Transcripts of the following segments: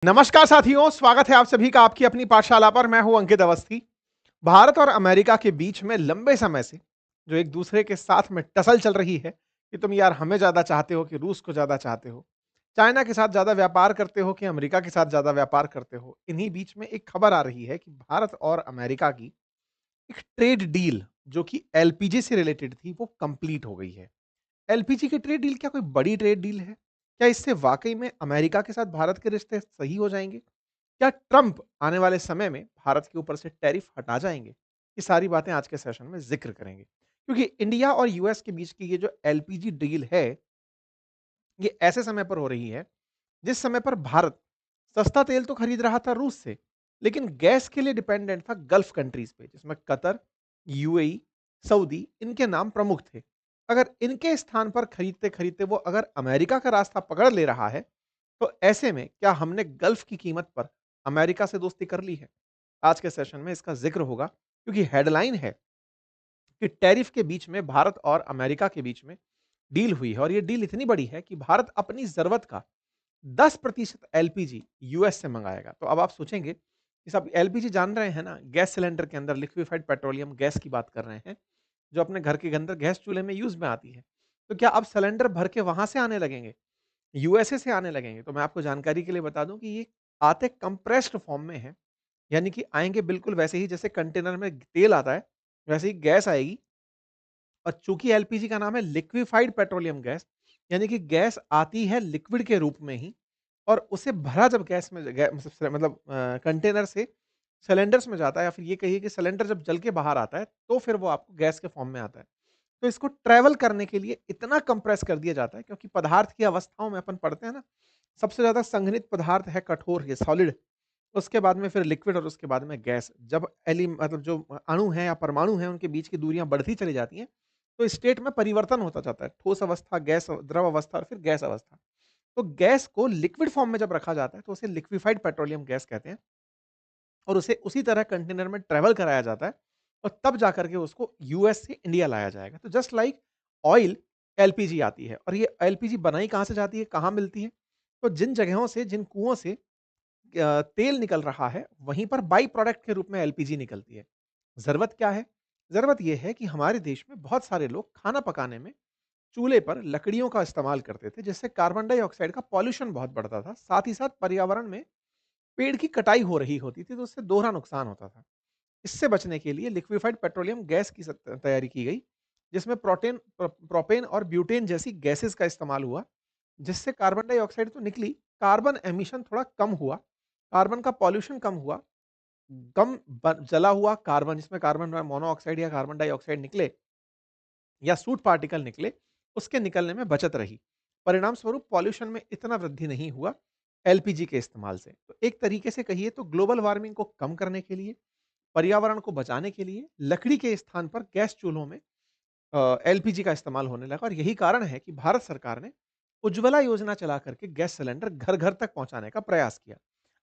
नमस्कार साथियों, स्वागत है आप सभी का आपकी अपनी पाठशाला पर। मैं हूं अंकित अवस्थी। भारत और अमेरिका के बीच में लंबे समय से जो एक दूसरे के साथ में टसल चल रही है कि तुम यार हमें ज्यादा चाहते हो कि रूस को ज्यादा चाहते हो, चाइना के साथ ज्यादा व्यापार करते हो कि अमेरिका के साथ ज्यादा व्यापार करते हो। इन्हीं बीच में एक खबर आ रही है कि भारत और अमेरिका की एक ट्रेड डील जो कि एलपीजी से रिलेटेड थी वो कंप्लीट हो गई है। एलपीजी की ट्रेड डील क्या कोई बड़ी ट्रेड डील है? क्या इससे वाकई में अमेरिका के साथ भारत के रिश्ते सही हो जाएंगे? क्या ट्रंप आने वाले समय में भारत के ऊपर से टैरिफ हटा जाएंगे? ये सारी बातें आज के सेशन में जिक्र करेंगे, क्योंकि इंडिया और यूएस के बीच की ये जो एलपीजी डील है, ये ऐसे समय पर हो रही है जिस समय पर भारत सस्ता तेल तो खरीद रहा था रूस से, लेकिन गैस के लिए डिपेंडेंट था गल्फ कंट्रीज पे, जिसमें कतर, यूएई, सऊदी इनके नाम प्रमुख थे। अगर इनके स्थान पर खरीदते खरीदते वो अगर अमेरिका का रास्ता पकड़ ले रहा है, तो ऐसे में क्या हमने गल्फ की कीमत पर अमेरिका से दोस्ती कर ली है? आज के सेशन में इसका जिक्र होगा, क्योंकि हेडलाइन है कि टैरिफ के बीच में भारत और अमेरिका के बीच में डील हुई है, और ये डील इतनी बड़ी है कि भारत अपनी जरूरत का 10% एलपीजी यूएस से मंगाएगा। तो अब आप सोचेंगे कि सब एलपीजी जान रहे हैं ना, गैस सिलेंडर के अंदर लिक्विफाइड पेट्रोलियम गैस की बात कर रहे हैं, जो अपने घर के अंदर गैस चूल्हे में यूज में आती है। तो क्या अब सिलेंडर भर के वहां से आने लगेंगे, यूएसए से आने लगेंगे? तो मैं आपको जानकारी के लिए बता दूं कि ये आते कंप्रेस्ड फॉर्म में है, यानी कि आएंगे बिल्कुल वैसे ही जैसे कंटेनर में तेल आता है, वैसे ही गैस आएगी। और चूंकि एलपीजी का नाम है लिक्विफाइड पेट्रोलियम गैस, यानी कि गैस आती है लिक्विड के रूप में ही, और उसे भरा जब गैस में मतलब कंटेनर से सिलेंडर्स में जाता है, या फिर ये कहिए कि सिलेंडर जब जल के बाहर आता है, तो फिर वो आपको गैस के फॉर्म में आता है। तो इसको ट्रैवल करने के लिए इतना कंप्रेस कर दिया जाता है, क्योंकि पदार्थ की अवस्थाओं में अपन पढ़ते हैं ना, सबसे ज्यादा संघनित पदार्थ है कठोर, ये सॉलिड, उसके बाद में फिर लिक्विड, और उसके बाद में गैस। जब एलि मतलब जो अणु हैं या परमाणु हैं, उनके बीच की दूरियां बढ़ती चली जाती हैं, तो स्टेट में परिवर्तन होता जाता है, ठोस अवस्था, गैस, द्रव अवस्था और फिर गैस अवस्था। तो गैस को लिक्विड फॉर्म में जब रखा जाता है, तो उसे लिक्विफाइड पेट्रोलियम गैस कहते हैं, और उसे उसी तरह कंटेनर में ट्रेवल कराया जाता है, और तब जाकर के उसको यूएस से इंडिया लाया जाएगा। तो जस्ट लाइक ऑयल, एलपीजी आती है, और ये एलपीजी बनाई कहाँ से जाती है, कहाँ मिलती है? तो जिन जगहों से, जिन कुओं से तेल निकल रहा है, वहीं पर बाई प्रोडक्ट के रूप में एलपीजी निकलती है। ज़रूरत क्या है? ज़रूरत ये है कि हमारे देश में बहुत सारे लोग खाना पकाने में चूल्हे पर लकड़ियों का इस्तेमाल करते थे, जिससे कार्बन डाइऑक्साइड का पॉल्यूशन बहुत बढ़ता था। साथ ही साथ पर्यावरण में पेड़ की कटाई हो रही होती थी, तो उससे दोहरा नुकसान होता था। इससे बचने के लिए लिक्विफाइड पेट्रोलियम गैस की तैयारी की गई, जिसमें प्रोपेन और ब्यूटेन जैसी गैसेस का इस्तेमाल हुआ, जिससे कार्बन डाइऑक्साइड तो निकली, कार्बन एमिशन थोड़ा कम हुआ, कार्बन का पॉल्यूशन कम हुआ, जला हुआ कार्बन, जिसमें कार्बन मोनोऑक्साइड या कार्बन डाइऑक्साइड निकले या सूट पार्टिकल निकले, उसके निकलने में बचत रही। परिणाम स्वरूप पॉल्यूशन में इतना वृद्धि नहीं हुआ एलपीजी के इस्तेमाल से। तो एक तरीके से कहिए तो ग्लोबल वार्मिंग को कम करने के लिए, पर्यावरण को बचाने के लिए लकड़ी के स्थान पर गैस चूल्हों में एलपीजी का इस्तेमाल होने लगा, और यही कारण है कि भारत सरकार ने उज्ज्वला योजना चला करके गैस सिलेंडर घर घर तक पहुंचाने का प्रयास किया।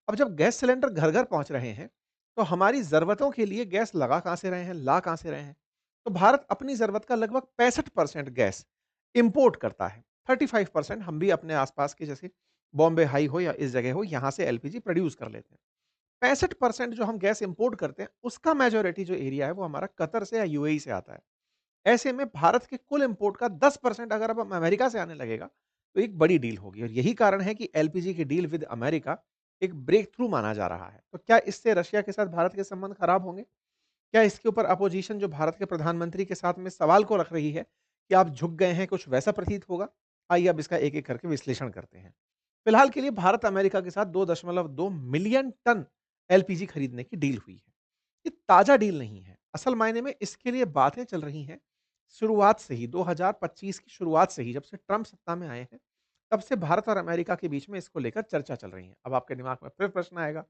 अब जब गैस सिलेंडर घर घर पहुंच रहे हैं, तो हमारी जरूरतों के लिए गैस लगा कहां से रहे हैं, ला कहां से रहे हैं? तो भारत अपनी जरूरत का लगभग 65% गैस इंपोर्ट करता है। 35% हम भी अपने आसपास के, जैसे बॉम्बे हाई हो या इस जगह हो, यहां से एलपीजी प्रोड्यूस कर लेते हैं। 65% जो हम गैस इंपोर्ट करते हैं, उसका मेजोरिटी जो एरिया है वो हमारा कतर से या यूएई से आता है। ऐसे में भारत के कुल इंपोर्ट का 10% अगर अब अमेरिका से आने लगेगा, तो एक बड़ी डील होगी, और यही कारण है कि एलपीजी की डील विद अमेरिका एक ब्रेक थ्रू माना जा रहा है। तो क्या इससे रशिया के साथ भारत के संबंध खराब होंगे? क्या इसके ऊपर अपोजिशन जो भारत के प्रधानमंत्री के साथ में सवाल को रख रही है कि आप झुक गए हैं, कुछ वैसा प्रतीत होगा? आइए अब इसका एक-एक करके विश्लेषण करते हैं। फिलहाल के लिए भारत अमेरिका के साथ 2.2 मिलियन टन एलपीजी खरीदने की डील हुई है। ये ताजा डील नहीं है। असल मायने में इसके लिए बातें चल रही हैं शुरुआत से ही, 2025 की शुरुआत से ही, जब से ट्रंप सत्ता में आए हैं, तब से भारत और अमेरिका के बीच में इसको लेकर चर्चा चल रही है। अब आपके दिमाग में फिर प्रश्न आएगा,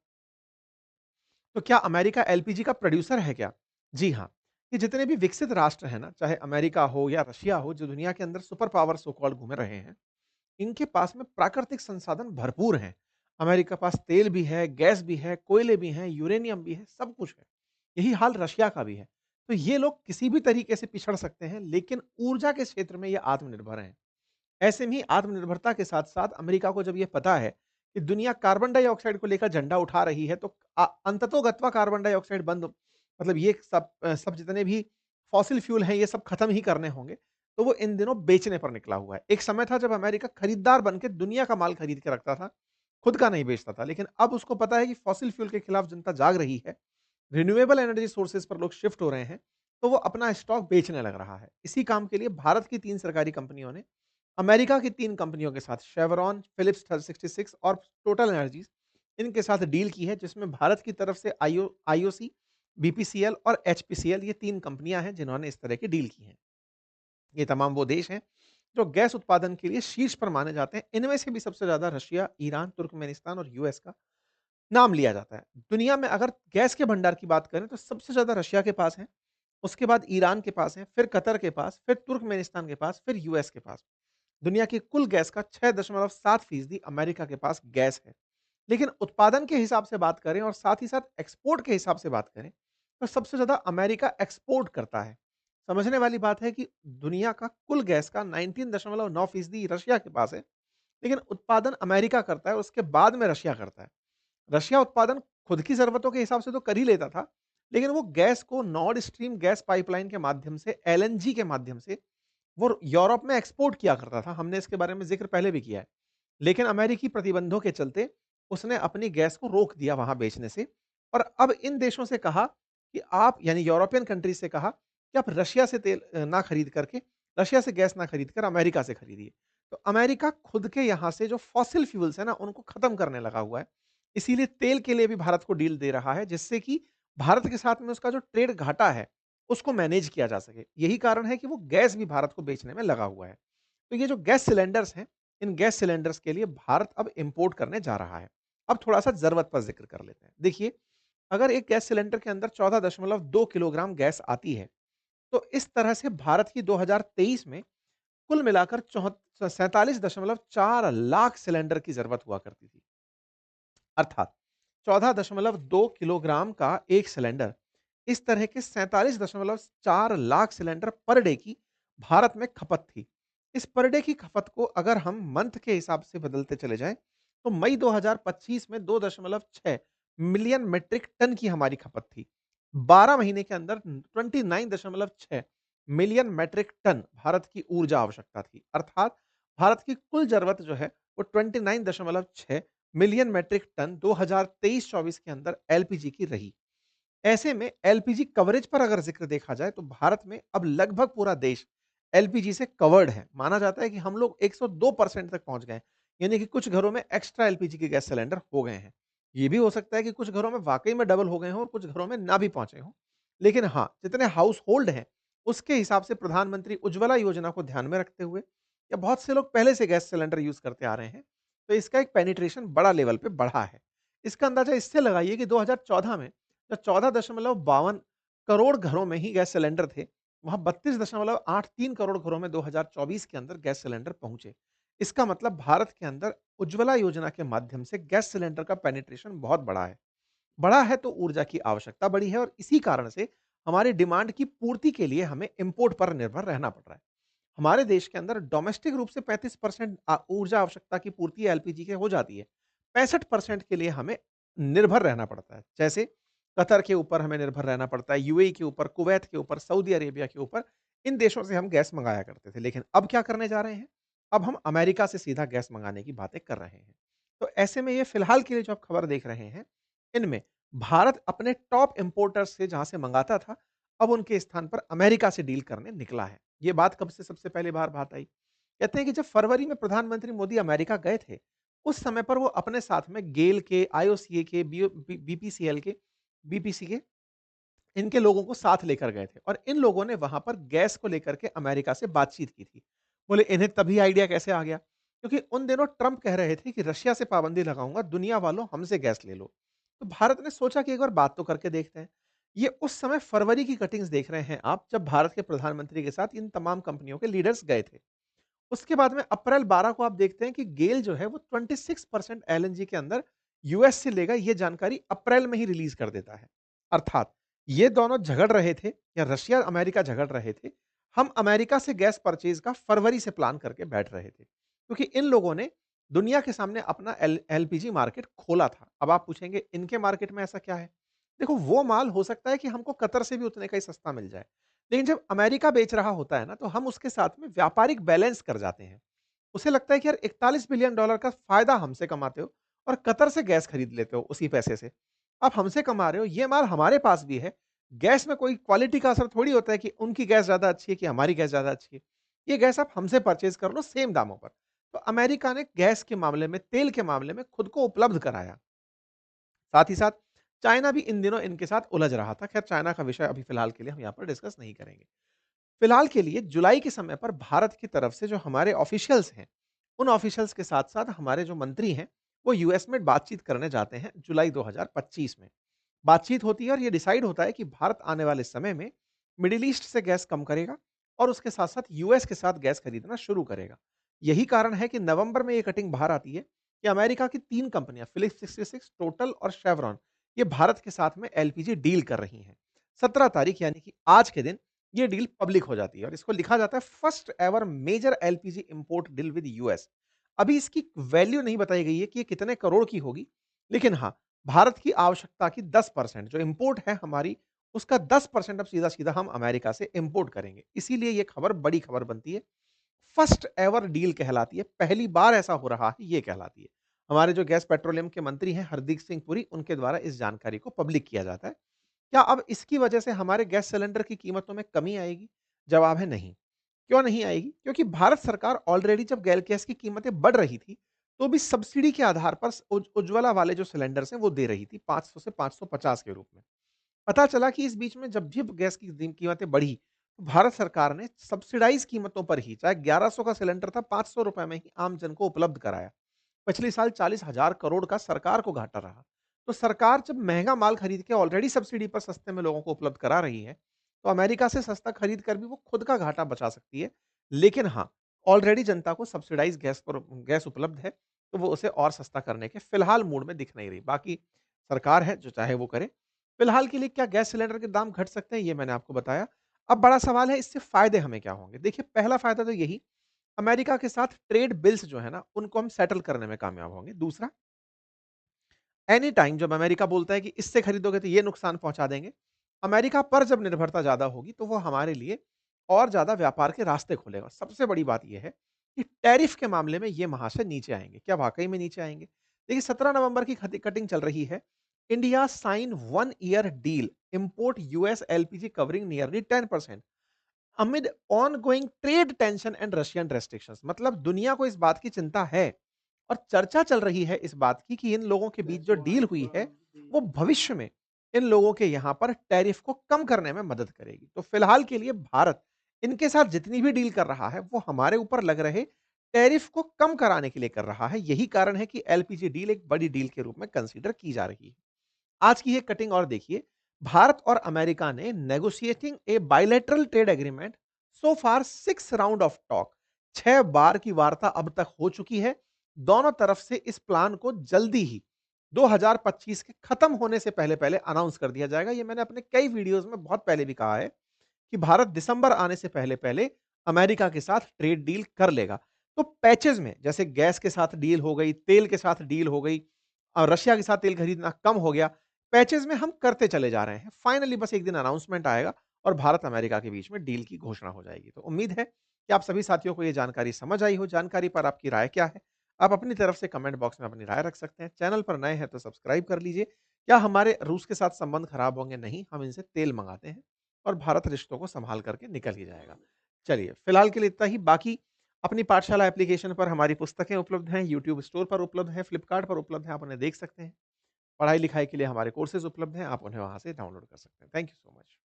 तो क्या अमेरिका एलपीजी का प्रोड्यूसर है क्या? जी हाँ, ये जितने भी विकसित राष्ट्र हैं ना, चाहे अमेरिका हो या रशिया हो, जो दुनिया के अंदर सुपर पावर सो कॉल्ड घूम रहे हैं, इनके पास में प्राकृतिक संसाधन भरपूर हैं। अमेरिका के पास तेल भी है, गैस भी है, कोयले भी हैं, यूरेनियम भी है, सब कुछ है। यही हाल रशिया का भी है। तो ये लोग किसी भी तरीके से पिछड़ सकते हैं, लेकिन ऊर्जा के क्षेत्र में ये आत्मनिर्भर हैं। ऐसे में ही आत्मनिर्भरता के साथ-साथ अमेरिका को जब ये पता है कि दुनिया कार्बन डाइऑक्साइड को लेकर झंडा उठा रही है, तो अंततोगत्वा कार्बन डाइऑक्साइड बंद, मतलब ये सब जितने भी फॉसिल फ्यूल हैं, ये सब खत्म ही करने होंगे। तो वो इन दिनों बेचने पर निकला हुआ है। एक समय था जब अमेरिका खरीदार बन के दुनिया का माल खरीद के रखता था, खुद का नहीं बेचता था। लेकिन अब उसको पता है कि फॉसिल फ्यूल के खिलाफ जनता जाग रही है, रिन्यूएबल एनर्जी सोर्सेज पर लोग शिफ्ट हो रहे हैं, तो वो अपना स्टॉक बेचने लग रहा है। इसी काम के लिए भारत की 3 सरकारी कंपनियों ने अमेरिका की 3 कंपनियों के साथ शेवरॉन, फिलिप्स 66 और टोटल एनर्जीज, इनके साथ डील की है, जिसमें भारत की तरफ से आईओसी, बीपीसीएल और एचपीसीएल, ये 3 कंपनियां हैं जिन्होंने इस तरह की डील की हैं। ये तमाम वो देश हैं जो गैस उत्पादन के लिए शीर्ष पर माने जाते हैं। इनमें से भी सबसे ज्यादा रशिया, ईरान, तुर्कमेनिस्तान और यूएस का नाम लिया जाता है। दुनिया में अगर गैस के भंडार की बात करें तो सबसे ज्यादा रशिया के पास है, उसके बाद ईरान के पास है, फिर कतर के पास, फिर तुर्कमेनिस्तान के पास, फिर यूएस के पास। दुनिया की कुल गैस का 6.7% अमेरिका के पास गैस है। लेकिन उत्पादन के हिसाब से बात करें और साथ ही साथ एक्सपोर्ट के हिसाब से बात करें, तो सबसे ज़्यादा अमेरिका एक्सपोर्ट करता है। समझने वाली बात है कि दुनिया का कुल गैस का 19.9% रशिया के पास है, लेकिन उत्पादन अमेरिका करता है, उसके बाद में रशिया करता है। रशिया उत्पादन खुद की ज़रूरतों के हिसाब से तो कर ही लेता था, लेकिन वो गैस को नॉर्ड स्ट्रीम गैस पाइपलाइन के माध्यम से, एलएनजी के माध्यम से वो यूरोप में एक्सपोर्ट किया करता था। हमने इसके बारे में ज़िक्र पहले भी किया है। लेकिन अमेरिकी प्रतिबंधों के चलते उसने अपनी गैस को रोक दिया वहाँ बेचने से, और अब इन देशों से कहा कि आप, यानी यूरोपियन कंट्रीज़ से कहा कि आप रशिया से तेल ना खरीद करके, रशिया से गैस ना खरीद कर अमेरिका से खरीदिए। तो अमेरिका खुद के यहाँ से जो फॉसिल फ्यूल्स हैं ना, उनको खत्म करने लगा हुआ है। इसीलिए तेल के लिए भी भारत को डील दे रहा है, जिससे कि भारत के साथ में उसका जो ट्रेड घाटा है, उसको मैनेज किया जा सके। यही कारण है कि वो गैस भी भारत को बेचने में लगा हुआ है। तो ये जो गैस सिलेंडर्स हैं, इन गैस सिलेंडर्स के लिए भारत अब इंपोर्ट करने जा रहा है। अब थोड़ा-सा ज़रूरत पर ज़िक्र कर लेते हैं। देखिए, अगर एक गैस सिलेंडर के अंदर 14.2 किलोग्राम गैस आती है, तो इस तरह से भारत की 2023 में कुल मिलाकर 47.4 लाख सिलेंडर की ज़रूरत हुआ करती थी। अर्थात 14.2 किलोग्राम का एक सिलेंडर, इस तरह के 47.4 लाख सिलेंडर पर डे की भारत में खपत थी। इस पर डे की खपत को अगर हम मंथ के हिसाब से बदलते चले जाएं, तो मई 2025 में 2.6 मिलियन मीट्रिक टन की हमारी खपत थी। 12 महीने के अंदर 29.6 मिलियन मीट्रिक टन भारत की ऊर्जा आवश्यकता थी। अर्थात भारत की कुल जरूरत जो है वो 29.6 मिलियन मीट्रिक टन 2023-24 के अंदर एलपीजी की रही। ऐसे में एलपीजी कवरेज पर अगर ज़िक्र देखा जाए, तो भारत में अब लगभग पूरा देश एलपीजी से कवर्ड है। माना जाता है कि हम लोग 102% तक पहुँच गए हैं। यानी कि कुछ घरों में एक्स्ट्रा एलपीजी के गैस सिलेंडर हो गए हैं। ये भी हो सकता है कि कुछ घरों में वाक़ई में डबल हो गए हों और कुछ घरों में ना भी पहुँचे हों। लेकिन हाँ, जितने हाउसहोल्ड हैं, उसके हिसाब से प्रधानमंत्री उज्ज्वला योजना को ध्यान में रखते हुए, या बहुत से लोग पहले से गैस सिलेंडर यूज़ करते आ रहे हैं, तो इसका एक पेनिट्रेशन बड़ा लेवल पे बढ़ा है। इसका अंदाज़ा इससे लगाइए कि 2014 में जब 14.52 करोड़ घरों में ही गैस सिलेंडर थे, वहाँ 32.83 करोड़ घरों में 2024 के अंदर गैस सिलेंडर पहुँचे। इसका मतलब भारत के अंदर उज्ज्वला योजना के माध्यम से गैस सिलेंडर का पेनिट्रेशन बहुत बढ़ा है। बढ़ा है तो ऊर्जा की आवश्यकता बढ़ी है, और इसी कारण से हमारी डिमांड की पूर्ति के लिए हमें इम्पोर्ट पर निर्भर रहना पड़ रहा है। हमारे देश के अंदर डोमेस्टिक रूप से 35% ऊर्जा आवश्यकता की पूर्ति एलपीजी के हो जाती है। 65% के लिए हमें निर्भर रहना पड़ता है। जैसे कतर के ऊपर हमें निर्भर रहना पड़ता है, यूएई के ऊपर, कुवैत के ऊपर, सऊदी अरेबिया के ऊपर, इन देशों से हम गैस मंगाया करते थे। लेकिन अब क्या करने जा रहे हैं? अब हम अमेरिका से सीधा गैस मंगाने की बातें कर रहे हैं। तो ऐसे में ये फिलहाल के लिए जो आप खबर देख रहे हैं, इनमें भारत अपने टॉप इंपोर्टर्स से जहाँ से मंगाता था, अब उनके स्थान पर अमेरिका से डील करने निकला है। ये बात कब से सबसे पहली बार बात आई? कहते हैं कि जब फरवरी में प्रधानमंत्री मोदी अमेरिका गए थे, उस समय पर वो अपने साथ में गेल के, आईओसीए के, बीपीसीएल के, बीपीसी के, इनके लोगों को साथ लेकर गए थे, और इन लोगों ने वहां पर गैस को लेकर के अमेरिका से बातचीत की थी। बोले इन्हें तभी आइडिया कैसे आ गया? क्योंकि उन दिनों ट्रंप कह रहे थे कि रशिया से पाबंदी लगाऊंगा, दुनिया वालों हमसे गैस ले लो। तो भारत ने सोचा कि एक बार बात तो करके देखते हैं। ये उस समय फरवरी की कटिंग्स देख रहे हैं आप, जब भारत के प्रधानमंत्री के साथ इन तमाम कंपनियों के लीडर्स गए थे। उसके बाद में अप्रैल 12 को आप देखते हैं कि गेल जो है वो 26% एलएनजी के अंदर यूएस से लेगा, ये जानकारी अप्रैल में ही रिलीज कर देता है। अर्थात ये दोनों झगड़ रहे थे, या रशिया अमेरिका झगड़ रहे थे। हम अमेरिका से गैस परचेज का फरवरी से प्लान करके बैठ रहे थे, क्योंकि इन लोगों ने दुनिया के सामने अपना एलपीजी मार्केट खोला था। अब आप पूछेंगे इनके मार्केट में ऐसा क्या है? देखो वो माल हो सकता है कि हमको कतर से भी उतने का ही सस्ता मिल जाए। लेकिन जब अमेरिका बेच रहा होता है ना, तो हम उसके साथ में व्यापारिक बैलेंस कर जाते हैं। उसे लगता है कि यार $41 बिलियन का फ़ायदा हमसे कमाते हो और कतर से गैस खरीद लेते हो उसी पैसे से। आप हमसे कमा रहे हो, ये माल हमारे पास भी है। गैस में कोई क्वालिटी का असर थोड़ी होता है कि उनकी गैस ज़्यादा अच्छी है कि हमारी गैस ज़्यादा अच्छी है। ये गैस आप हमसे परचेज़ कर लो सेम दामों पर। तो अमेरिका ने गैस के मामले में, तेल के मामले में खुद को उपलब्ध कराया। साथ ही साथ चाइना भी इन दिनों इनके साथ उलझ रहा था। ख़ैर चाइना का विषय अभी फ़िलहाल के लिए हम यहाँ पर डिस्कस नहीं करेंगे। फ़िलहाल के लिए जुलाई के समय पर भारत की तरफ से जो हमारे ऑफ़िशियल्स हैं, उन ऑफ़िशियल्स के साथ-साथ हमारे जो मंत्री हैं, वो यूएस में बातचीत करने जाते हैं जुलाई 2025 में। बातचीत होती है और ये डिसाइड होता है कि भारत आने वाले समय में मिडल ईस्ट से गैस कम करेगा और उसके साथ-साथ यूएस के साथ गैस खरीदना शुरू करेगा। यही कारण है कि नवंबर में ये कटिंग बाहर आती है कि अमेरिका की 3 कंपनियाँ फिलिप्स 66, टोटल और शेवरॉन, ये भारत के साथ में एलपीजी डील कर रही हैं। 17 तारीख यानी कि आज के दिन ये डील पब्लिक हो जाती है और इसको लिखा जाता है first ever major LPG import deal with US. अभी इसकी वैल्यू नहीं बताई गई है कि ये कितने करोड़ की होगी, लेकिन हाँ, भारत की आवश्यकता की 10% जो इंपोर्ट है हमारी, उसका 10% अब सीधा-सीधा हम अमेरिका से इंपोर्ट करेंगे। इसीलिए ये खबर बड़ी खबर बनती है। फर्स्ट एवर डील कहलाती है, पहली बार ऐसा हो रहा है, ये कहलाती है। हमारे जो गैस पेट्रोलियम के मंत्री हैं हरदीप सिंह पुरी, उनके द्वारा इस जानकारी को पब्लिक किया जाता है। क्या अब इसकी वजह से हमारे गैस सिलेंडर की कीमतों में कमी आएगी? जवाब है नहीं। क्यों नहीं आएगी? क्योंकि भारत सरकार ऑलरेडी जब गैस की कीमतें बढ़ रही थी, तो भी सब्सिडी के आधार पर उज्ज्वला वाले जो सिलेंडर्स हैं, वो दे रही थी 500 से 550 के रूप में। पता चला कि इस बीच में जब भी गैस की कीमतें बढ़ी, तो भारत सरकार ने सब्सिडाइज़ कीमतों पर ही, चाहे 1100 का सिलेंडर था, ₹500 में ही आम जन को उपलब्ध कराया। पिछले साल 40,000 करोड़ का सरकार को घाटा रहा। तो सरकार जब महँगा माल खरीद के ऑलरेडी सब्सिडी पर सस्ते में लोगों को उपलब्ध करा रही है, तो अमेरिका से सस्ता खरीद कर भी वो खुद का घाटा बचा सकती है। लेकिन हाँ, ऑलरेडी जनता को सब्सिडाइज़ गैस उपलब्ध है, तो वो उसे और सस्ता करने के फिलहाल मूड में दिख नहीं रही। बाकी सरकार है, जो चाहे वो करे। फिलहाल के लिए क्या गैस सिलेंडर के दाम घट सकते हैं? ये मैंने आपको बताया। अब बड़ा सवाल है, इससे फ़ायदे हमें क्या होंगे? देखिए, पहला फ़ायदा तो यही, अमेरिका के साथ ट्रेड बिल्स जो है ना, उनको हम सेटल करने में कामयाब होंगे। दूसरा, एनी टाइम जब अमेरिका बोलता है कि इससे खरीदोगे तो ये नुकसान पहुँचा देंगे, अमेरिका पर जब निर्भरता ज़्यादा होगी, तो वो हमारे लिए और ज़्यादा व्यापार के रास्ते खोलेगा। सबसे बड़ी बात ये है कि टैरिफ के मामले में ये महाशय नीचे आएँगे। क्या वाक़ई में नीचे आएँगे? देखिए, 17 नवंबर की खति कटिंग चल रही है। India sign 1 year deal, import US LPG covering nearly 10% amid ongoing trade tension and Russian restrictions. मतलब दुनिया को इस बात की चिंता है और चर्चा चल रही है इस बात की कि इन लोगों के बीच जो डील हुई है, वो भविष्य में इन लोगों के यहाँ पर टैरिफ को कम करने में मदद करेगी। तो फिलहाल के लिए भारत इनके साथ जितनी भी डील कर रहा है, वो हमारे ऊपर लग रहे टैरिफ को कम कराने के लिए कर रहा है। यही कारण है कि एलपीजी डील एक बड़ी डील के रूप में कंसीडर की जा रही है। आज की ये कटिंग और देखिए, भारत और अमेरिका ने negotiating A bilateral trade agreement, so far 6 round of talk, 6 बार की वार्ता अब तक हो चुकी है। दोनों तरफ से इस प्लान को जल्दी ही 2025 के खत्म होने से पहले-पहले अनाउंस कर दिया जाएगा। ये मैंने अपने कई वीडियोज़ में बहुत पहले भी कहा है कि भारत दिसंबर आने से पहले-पहले अमेरिका के साथ ट्रेड डील कर लेगा। तो पैचेज़ में जैसे गैस के साथ डील हो गई, तेल के साथ डील हो गई, रशिया के साथ तेल खरीदना कम हो गया। पैचेज़ में हम करते चले जा रहे हैं। फाइनली बस एक दिन अनाउंसमेंट आएगा और भारत-अमेरिका के बीच में डील की घोषणा हो जाएगी। तो उम्मीद है कि आप सभी साथियों को ये जानकारी समझ आई हो। जानकारी पर आपकी राय क्या है? आप अपनी तरफ से कमेंट बॉक्स में अपनी राय रख सकते हैं। चैनल पर नए हैं तो सब्सक्राइब कर लीजिए। क्या हमारे रूस के साथ संबंध खराब होंगे? नहीं, हम इनसे तेल मँगाते हैं और भारत रिश्तों को सँभाल करके निकल ही जाएगा। चलिए, फिलहाल के लिए इतना ही। बाकी अपनी पाठशाला एप्लीकेशन पर हमारी पुस्तकें उपलब्ध हैं, यूट्यूब स्टोर पर उपलब्ध हैं, फ्लिपकार्ट पर उपलब्ध हैं, आप उन्हें देख सकते हैं। पढ़ाई-लिखाई के लिए हमारे कोर्सेज़ उपलब्ध हैं, आप उन्हें वहाँ से डाउनलोड कर सकते हैं। Thank you so much.